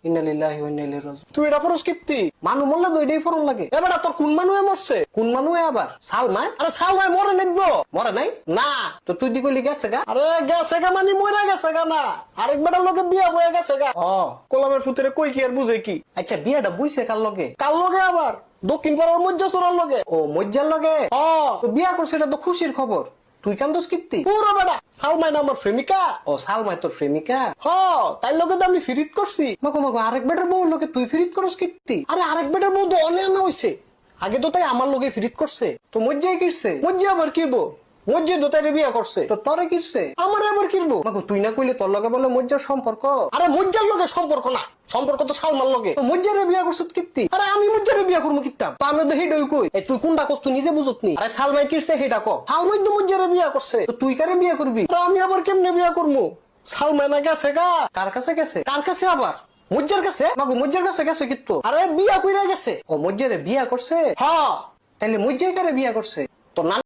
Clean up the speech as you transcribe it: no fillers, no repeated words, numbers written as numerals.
ইন্না লিল্লাহি ওয়া ইন্না ইলাইহি রাজিউন। তুই এটা পড়স কিত্তি? মানু মরলে তো এটাই ফরন লাগে। এবার তোর কোন মানুষে মরছে? কোন মানু আবার সালমাই? আরে সালমাই মরে নিকবো মরে নাই না। তো তুই দি কইলি গেছে গা? আরে গেছে গা মানে মরে গেছে গা না, আরেক বেটার লোকে বিয়া বয়ে গেছে গা। ও কোলামের ফুতেরে কই কি আর বুঝে কি? আচ্ছা বিয়াটা বুঝছে কার লগে? কার লগে আবার? দক্ষিণ পাড়ার মজ্জা চোরার লগে। ও মজ্জার লগে। ও তো বিয়া করছে এটা তো খুশির খবর, তুই কান্দোস কিত্তি? পুরো বেটা সালমাই না আমার প্রেমিকা। ও সালমাই তোর প্রেমিকা? হ তাই লগে তো আমি ফিরিত করছি। মাগো মাগো আরেক বেটার বউ লোকে তুই ফিরিত করস কিত্তি? আরে আরেক বেটার বউ তো অনেক হইছে, আগে তো তাই আমার লগে ফিরিত করছে। তো মজ্জাই কিরছে? মজ্জা আবার কিরবো? মজ্জা তো তাই বিয়া করছে। তো তরে কিরছে? আমার আবার কিরবো? মাগো তুই না কইলে তোর লগে বলে মজ্জার সম্পর্ক? আরে মজ্জার লগে সম্পর্ক না, সম্পর্ক তো সালমার লগে। তো মজ্জারে বিয়া করছত কিত্তি? আরে আমি মজ্জারে বিয়া করবো কিতাম? তো আমি তো হেডই কই। এই তুই কোনটা করছ তুই নিজে বুঝত নি? আরে সালমাই কিরছে হেডা ক। সালমাই তো মজ্জারে বিয়া করছে। তো তুই কারে বিয়া করবি? আরে আমি আবার কেমনে বিয়া করবো? সালমাই না গেছে গা। কার কাছে গেছে? কার কাছে আবার? মজ্জার কাছে। মাগো মজ্জার কাছে গেছে কিত্তো? আরে বিয়া কইরা গেছে। ও মজ্জারে বিয়া করছে? হ্যাঁ তাইলে মজ্জাই কারে বিয়া করছে? তো না